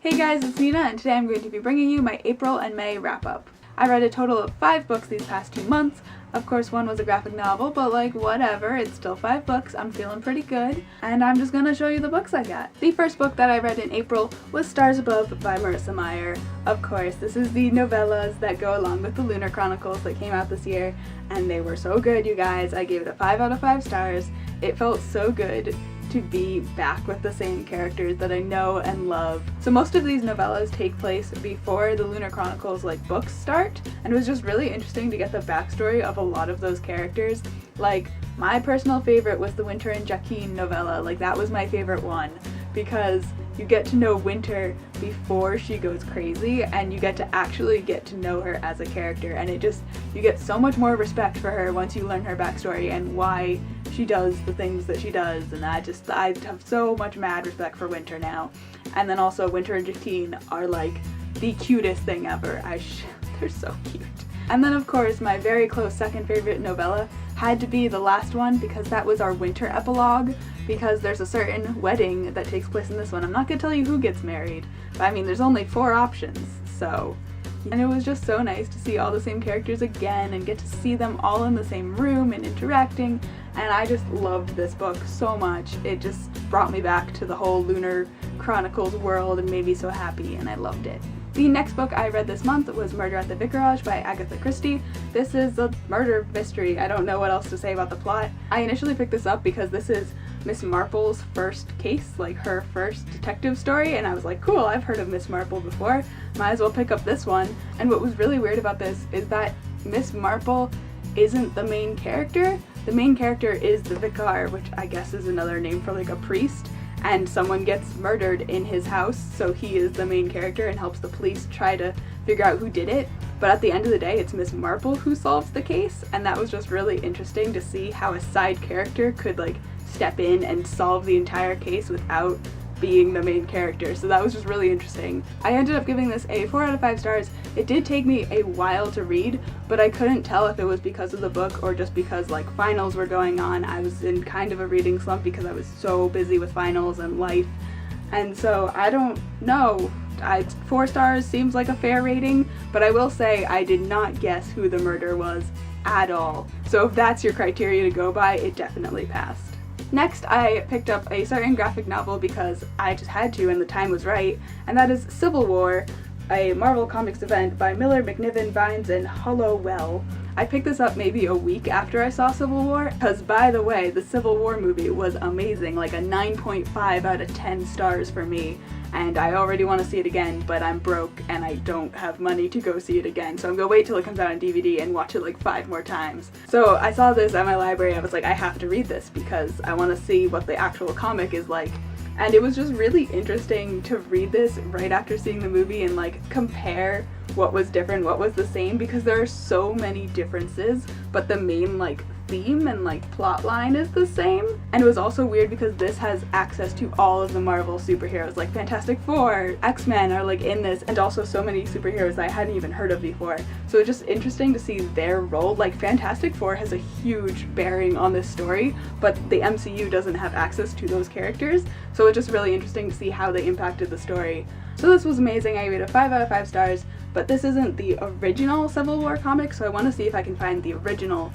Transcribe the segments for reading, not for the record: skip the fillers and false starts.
Hey guys, it's Nina, and today I'm going to be bringing you my April and May wrap-up. I read a total of 5 books these past 2 months. Of course, one was a graphic novel, but like, whatever, it's still 5 books, I'm feeling pretty good, and I'm just gonna show you the books I got. The first book that I read in April was Stars Above by Marissa Meyer. Of course, this is the novellas that go along with the Lunar Chronicles that came out this year, and they were so good, you guys. I gave it a 5 out of 5 stars. It felt so good to be back with the same characters that I know and love. So most of these novellas take place before the Lunar Chronicles books start, and it was just really interesting to get the backstory of a lot of those characters. Like, my personal favorite was the Winter and Jaquin novella. Like, that was my favorite one because you get to know Winter before she goes crazy, and you get to know her as a character, and you get so much more respect for her once you learn her backstory and why she does the things that she does, and I have so much mad respect for Winter now. And then also Winter and Jaquin are like the cutest thing ever. They're so cute. And then of course my very close second favorite novella had to be the last one, because that was our winter epilogue, because there's a certain wedding that takes place in this one. I'm not gonna tell you who gets married, but I mean there's only 4 options, so. And it was just so nice to see all the same characters again and get to see them all in the same room and interacting, and I just loved this book so much. It just brought me back to the whole Lunar Chronicles world and made me so happy, and I loved it. The next book I read this month was Murder at the Vicarage by Agatha Christie. This is a murder mystery. I don't know what else to say about the plot. I initially picked this up because this is Miss Marple's first case, like her first detective story, and I was like, cool, I've heard of Miss Marple before, might as well pick up this one. And what was really weird about this is that Miss Marple isn't the main character. The main character is the vicar, which I guess is another name for like a priest, and someone gets murdered in his house, so he is the main character and helps the police try to figure out who did it. But at the end of the day, it's Miss Marple who solves the case, and that was just really interesting to see how a side character could like step in and solve the entire case without being the main character. So that was just really interesting. I ended up giving this a 4 out of 5 stars. It did take me a while to read, but I couldn't tell if it was because of the book or just because like finals were going on. I was in kind of a reading slump because I was so busy with finals and life, and so I don't know. 4 stars seems like a fair rating, but I will say I did not guess who the murderer was at all. So if that's your criteria to go by, it definitely passed. Next, I picked up a certain graphic novel because I just had to and the time was right, and that is Civil War, a Marvel Comics event by Miller, McNiven, Vines, and Hollowell. I picked this up maybe a week after I saw Civil War, because by the way, the Civil War movie was amazing, like a 9.5 out of 10 stars for me, and I already want to see it again, but I'm broke and I don't have money to go see it again, so I'm gonna wait till it comes out on DVD and watch it like 5 more times. So I saw this at my library, I was like, I have to read this because I want to see what the actual comic is like. And it was just really interesting to read this right after seeing the movie and like compare what was different, what was the same, because there are so many differences, but the main like theme and like plot line is the same. And it was also weird because this has access to all of the Marvel superheroes, like Fantastic Four, X-Men are like in this, and also so many superheroes that I hadn't even heard of before. So it's just interesting to see their role. Like Fantastic Four has a huge bearing on this story, but the MCU doesn't have access to those characters, so it's just really interesting to see how they impacted the story. So this was amazing. I gave it a 5 out of 5 stars, but this isn't the original Civil War comic, so I want to see if I can find the original,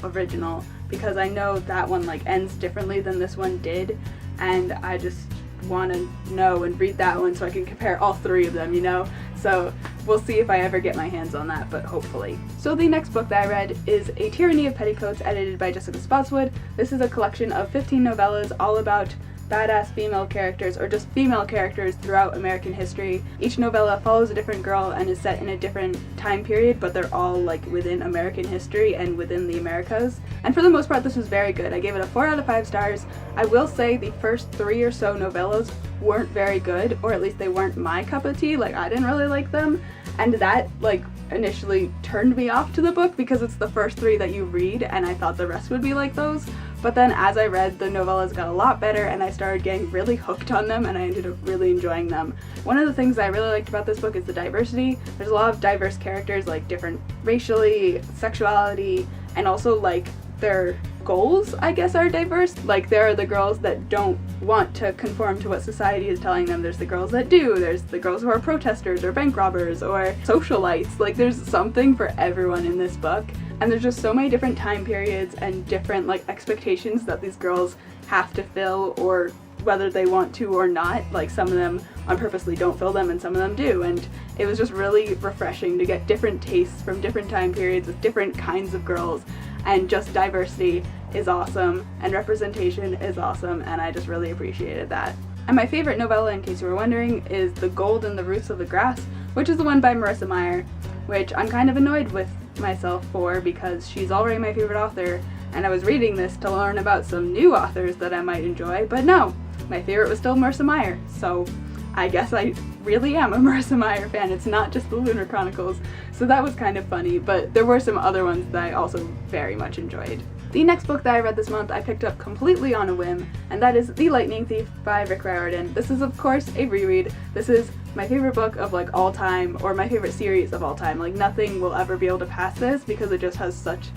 because I know that one like ends differently than this one did, and I just want to know and read that one so I can compare all 3 of them, you know? So we'll see if I ever get my hands on that, but hopefully. So the next book that I read is A Tyranny of Petticoats, edited by Jessica Spotswood. This is a collection of 15 novellas all about badass female characters, or just female characters throughout American history. Each novella follows a different girl and is set in a different time period, but they're all like within American history and within the Americas. And for the most part, this was very good. I gave it a 4 out of 5 stars. I will say the first 3 or so novellas weren't very good, or at least they weren't my cup of tea. Like, I didn't really like them, and that like initially turned me off to the book because it's the first 3 that you read, and I thought the rest would be like those. But then as I read, the novellas got a lot better and I started getting really hooked on them, and I ended up really enjoying them. One of the things I really liked about this book is the diversity. There's a lot of diverse characters, like different racially, sexuality, and also like their goals, I guess, are diverse. Like, there are the girls that don't want to conform to what society is telling them. There's the girls that do. There's the girls who are protesters or bank robbers or socialites. Like, there's something for everyone in this book. And there's just so many different time periods and different, like, expectations that these girls have to fill, or whether they want to or not. Like, some of them on purposely don't fill them and some of them do, and it was just really refreshing to get different tastes from different time periods with different kinds of girls. And just diversity is awesome and representation is awesome, and I just really appreciated that. And my favorite novella, in case you were wondering, is The Gold and the Roots of the Grass, which is the one by Marissa Meyer, which I'm kind of annoyed with myself for because she's already my favorite author, and I was reading this to learn about some new authors that I might enjoy, but no, my favorite was still Marissa Meyer, so I guess I really am a Marissa Meyer fan. It's not just the Lunar Chronicles, so that was kind of funny, but there were some other ones that I also very much enjoyed. The next book that I read this month I picked up completely on a whim, and that is The Lightning Thief by Rick Riordan. This is, of course, a reread. This is my favorite book of, like, all time, or my favorite series of all time. Like, nothing will ever be able to pass this because it just has such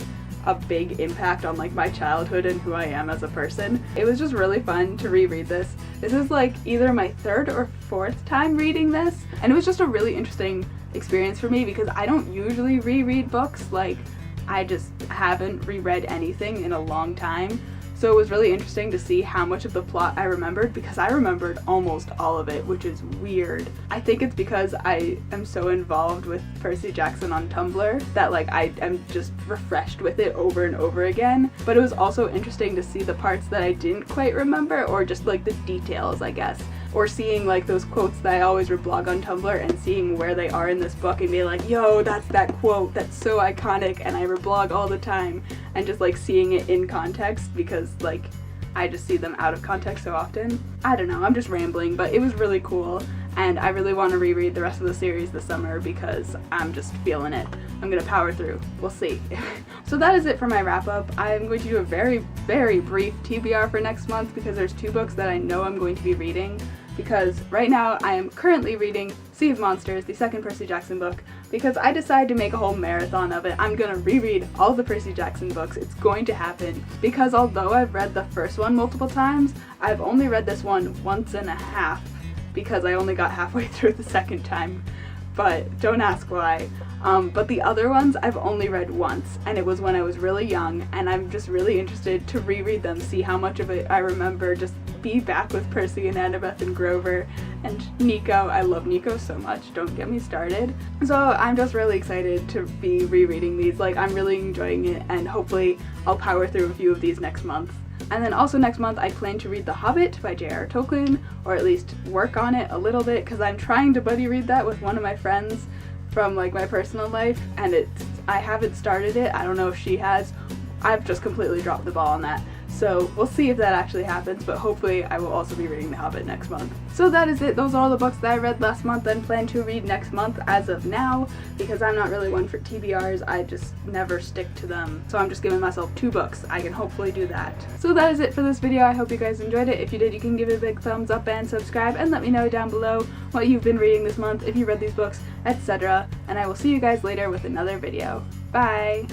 a big impact on, like, my childhood and who I am as a person. It was just really fun to reread this. This is, like, either my third or fourth time reading this, and it was just a really interesting experience for me because I don't usually reread books. Like, I just haven't reread anything in a long time. So it was really interesting to see how much of the plot I remembered, because I remembered almost all of it, which is weird. I think it's because I am so involved with Percy Jackson on Tumblr that, like, I am just refreshed with it over and over again. But it was also interesting to see the parts that I didn't quite remember, or just, like, the details, I guess. Or seeing, like, those quotes that I always reblog on Tumblr and seeing where they are in this book and be like, yo, that's that quote, that's so iconic, and I reblog all the time. And just, like, seeing it in context because, like, I just see them out of context so often. I don't know, I'm just rambling, but it was really cool, and I really want to reread the rest of the series this summer because I'm just feeling it. I'm gonna power through. We'll see. So that is it for my wrap-up. I'm going to do a very, very brief TBR for next month because there's 2 books that I know I'm going to be reading. Because right now I am currently reading Sea of Monsters, the second Percy Jackson book, because I decided to make a whole marathon of it. I'm gonna reread all the Percy Jackson books. It's going to happen. Because although I've read the first one multiple times, I've only read this one once and a half because I only got halfway through the second time. But don't ask why. But the other ones I've only read once, and it was when I was really young, and I'm just really interested to reread them, see how much of it I remember, just be back with Percy and Annabeth and Grover and Nico. I love Nico so much, don't get me started. So I'm just really excited to be rereading these. Like, I'm really enjoying it, and hopefully I'll power through a few of these next month. And then also next month I plan to read The Hobbit by J.R.R. Tolkien, or at least work on it a little bit, because I'm trying to buddy read that with one of my friends from, like, my personal life, and I haven't started it. I don't know if she has. I've just completely dropped the ball on that. So we'll see if that actually happens, but hopefully I will also be reading The Hobbit next month. So that is it. Those are all the books that I read last month and plan to read next month as of now, because I'm not really one for TBRs. I just never stick to them. So I'm just giving myself 2 books. I can hopefully do that. So that is it for this video. I hope you guys enjoyed it. If you did, you can give it a big thumbs up and subscribe, and let me know down below what you've been reading this month, if you read these books, etc. And I will see you guys later with another video. Bye!